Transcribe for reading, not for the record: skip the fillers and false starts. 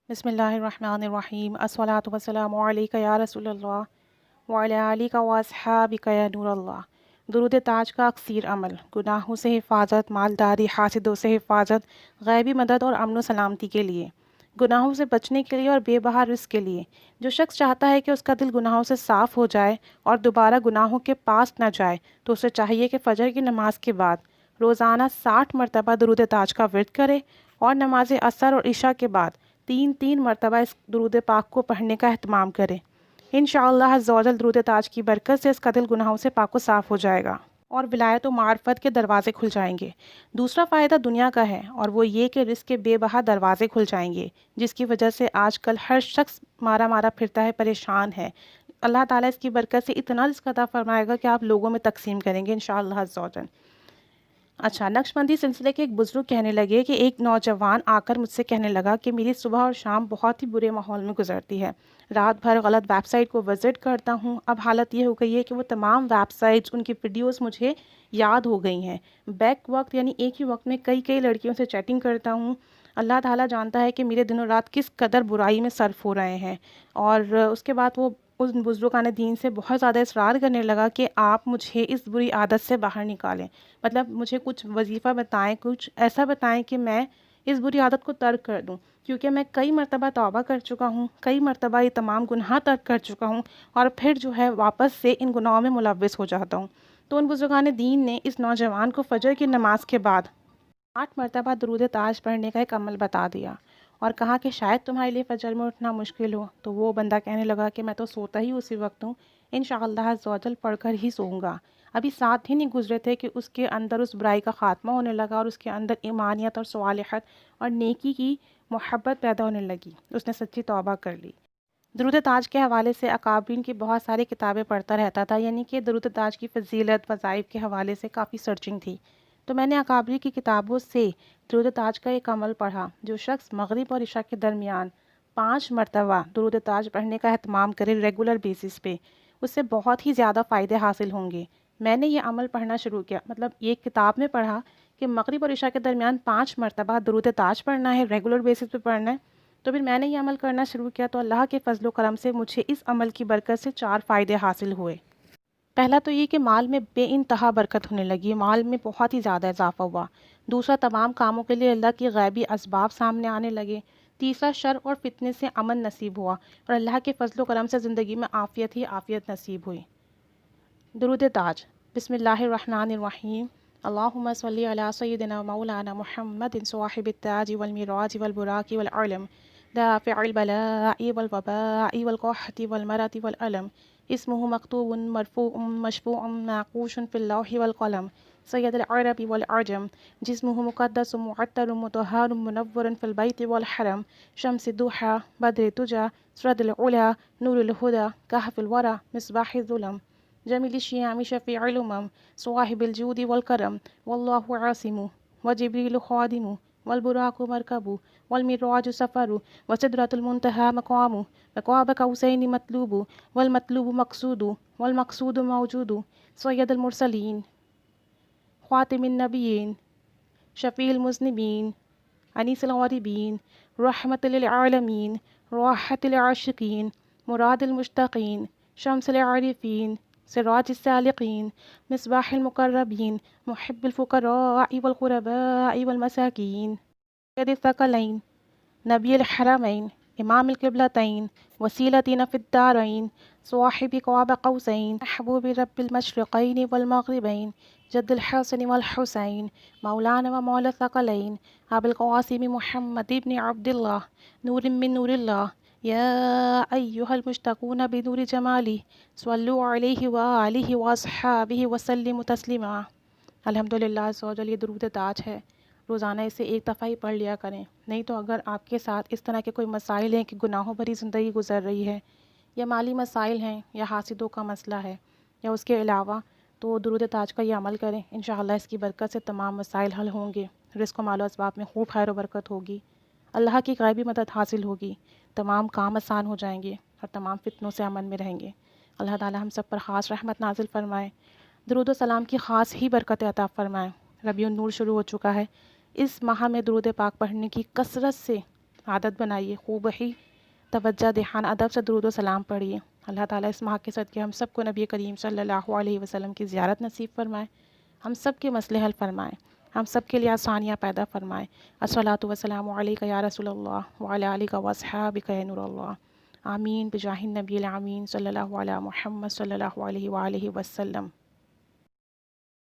بسم اللہ الرحمن الرحیم الصلاۃ والسلام علیک یا رسول اللہ وعلی آلک و اصحابک یا نور اللہ۔ درود تاج کا اکثیر عمل، گناہوں سے حفاظت، مالداری، حاسدوں سے حفاظت، غیبی مدد اور امن و سلامتی کے لیے، گناہوں سے بچنے کے لیے اور بے بہا رزق کے لیے۔ جو شخص چاہتا ہے کہ اس کا دل گناہوں سے صاف ہو جائے اور دوبارہ گناہوں کے پاس نہ جائے تو اسے چاہیے کہ فجر کی نماز کے بعد روزانہ 60 مرتبہ درود تاج کا ورد کرے اور نماز عصر اور عشاء کے بعد 3 مرتبہ اس درود پاک کو پڑھنے کا اہتمام کرے۔ انشاءاللہ عز و جل درود تاج کی برکت سے اس کا دل گناہوں سے پاک و صاف ہو جائے گا اور ولایت و معرفت کے دروازے کھل جائیں گے۔ دوسرا فائدہ دنیا کا ہے اور وہ یہ کہ رزق کے بے بہا دروازے کھل جائیں گے، جس کی وجہ سے آج کل ہر شخص مارا مارا پھرتا ہے، پریشان ہے۔ اللہ تعالیٰ اس کی برکت سے اتنا رزق عطا فرمائے گا کہ آپ لوگوں میں تقسیم کریں گے انشاءاللہ عز و جل۔ اچھا، نقش بندی سلسلے کے ایک بزرگ کہنے لگے کہ ایک نوجوان آ کر مجھ سے کہنے لگا کہ میری صبح اور شام بہت ہی برے ماحول میں گزرتی ہے، رات بھر غلط ویب سائٹ کو وزٹ کرتا ہوں۔ اب حالت یہ ہو گئی ہے کہ وہ تمام ویب سائٹس، ان کی ویڈیوز مجھے یاد ہو گئی ہیں۔ بیک وقت یعنی ایک ہی وقت میں کئی لڑکیوں سے چیٹنگ کرتا ہوں۔ اللہ تعالیٰ جانتا ہے کہ میرے دن و رات کس قدر برائی میں صرف ہو رہے ہیں۔ اور اس کے بعد وہ اس بزرگان دین سے بہت زیادہ اصرار کرنے لگا کہ آپ مجھے اس بری عادت سے باہر نکالیں، مطلب مجھے کچھ وظیفہ بتائیں، کچھ ایسا بتائیں کہ میں اس بری عادت کو ترک کر دوں، کیونکہ میں کئی مرتبہ توبہ کر چکا ہوں، کئی مرتبہ یہ تمام گناہ ترک کر چکا ہوں اور پھر جو ہے واپس سے ان گناہوں میں ملوث ہو جاتا ہوں۔ تو ان بزرگان دین نے اس نوجوان کو فجر کی نماز کے بعد 8 مرتبہ درود تاج پڑھنے کا ایک عمل بتا دیا اور کہا کہ شاید تمہارے لیے فجر میں اٹھنا مشکل ہو۔ تو وہ بندہ کہنے لگا کہ میں تو سوتا ہی اسی وقت ہوں، انشاءاللہ عز و جل پڑھ کر ہی سوؤں گا۔ ابھی 7 دن نہیں گزرے تھے کہ اس کے اندر اس برائی کا خاتمہ ہونے لگا اور اس کے اندر ایمانیت اور صالحت اور نیکی کی محبت پیدا ہونے لگی، اس نے سچی توبہ کر لی۔ درود تاج کے حوالے سے اکابرین کی بہت ساری کتابیں پڑھتا رہتا تھا، یعنی کہ درود تاج کی فضیلت وظائف کے حوالے سے کافی سرچنگ تھی۔ تو میں نے اکابری کی کتابوں سے درود تاج کا ایک عمل پڑھا۔ جو شخص مغرب اور عشاء کے درمیان 5 مرتبہ درود تاج پڑھنے کا اہتمام کرے ریگولر بیسس پہ، اس سے بہت ہی زیادہ فائدے حاصل ہوں گے۔ میں نے یہ عمل پڑھنا شروع کیا، مطلب ایک کتاب میں پڑھا کہ مغرب اور عشاء کے درمیان 5 مرتبہ درود تاج پڑھنا ہے، ریگولر بیسس پہ پڑھنا ہے۔ تو پھر میں نے یہ عمل کرنا شروع کیا تو اللہ کے فضل و کرم سے مجھے اس عمل کی برکت سے 4 فائدے حاصل ہوئے۔ پہلا تو یہ کہ مال میں بے انتہا برکت ہونے لگی، مال میں بہت ہی زیادہ اضافہ ہوا۔ دوسرا، تمام کاموں کے لیے اللہ کی غیبی اسباب سامنے آنے لگے۔ تیسرا، شر اور فتنے سے امن نصیب ہوا اور اللہ کے فضل و کرم سے زندگی میں عافیت ہی عافیت نصیب ہوئی۔ درود تاج۔ بسم اللہ الرحمن الرحیم۔ اللہم صلی علی سیدنا مولانا محمد صاحب التاج والمیراج والبراق والعلم، دافع البلاء والوباء والقحط والمرض والألم، اسمه مكتوب مرفوع مشفوع معقوش في اللوح والقلم، سید العرب والعجم، جسمه مقدس معطر مطهر منور في البيت والحرم، شمس الضحى بدر الدجى سرد العلا نور الهدى كهف الورى مصباح الظلم، جمیل الشیام شفیع الامم، صاحب الجود والکرم، واللہ عاصم وجبریل خادم والبراق مرکب والمراج سفر وسدرۃ المنتہى مقام وقاب قوسین مطلوب والمطلوب مقصود والمقصود موجود، سید المرسلین خاتم النبیین شفیع المذنبین انیس الغریبین رحمت للعالمین راحت العاشقین مراد المشتاقین شمس العارفین سراج السالقین مصباح المقربین محب الفقراء والغرباء والمساکین، سید الثقلین نبی الحرمین امام القبلتین وسیلتنا فی الدارین صاحب قاب قوسین محبوب رب المشرقین والمغربین، جد الحسن والحسین مولانا و مولا الثقلین ابو القاسم محمد بن عبد اللہ نور من نور اللہ، یا ایہا المشتاقون بنور جمالہ صلوا علیہ وآلہ واصحابہ وسلموا تسلیما۔ الحمدللہ عز و جل یہ درود تاج ہے، روزانہ اسے ایک دفعہ ہی پڑھ لیا کریں، نہیں تو اگر آپ کے ساتھ اس طرح کے کوئی مسائل ہیں کہ گناہوں بھری زندگی گزر رہی ہے یا مالی مسائل ہیں یا حاسدوں کا مسئلہ ہے یا اس کے علاوہ، تو درود تاج کا یہ عمل کریں، انشاءاللہ اس کی برکت سے تمام مسائل حل ہوں گے، رزق و مال و اسباب میں خوب خیر و برکت ہوگی، اللہ کی غیبی مدد حاصل ہوگی، تمام کام آسان ہو جائیں گے اور تمام فتنوں سے امن میں رہیں گے۔ اللہ تعالی ہم سب پر خاص رحمت نازل فرمائے، درود و سلام کی خاص ہی برکت عطا فرمائے۔ ربیع النور شروع ہو چکا ہے، اس ماہ میں درود پاک پڑھنے کی کثرت سے عادت بنائیے، خوب ہی توجہ دھیان ادب سے درود و سلام پڑھیے۔ اللہ تعالیٰ اس ماہ کے صدقے ہم سب کو نبی کریم صلی اللہ علیہ وسلم کی زیارت نصیب فرمائے، ہم سب کے مسئلے حل فرمائے، ہم سب کے لیے آسانیاں پیدا فرمائے۔ الصلاۃ والسلام علیک یا رسول اللہ وعلی آلک واصحابک یا نور اللہ۔ آمین بجاہ النبی الامین صلی اللہ علیہ محمد صلی اللہ علیہ وآلہ وسلم۔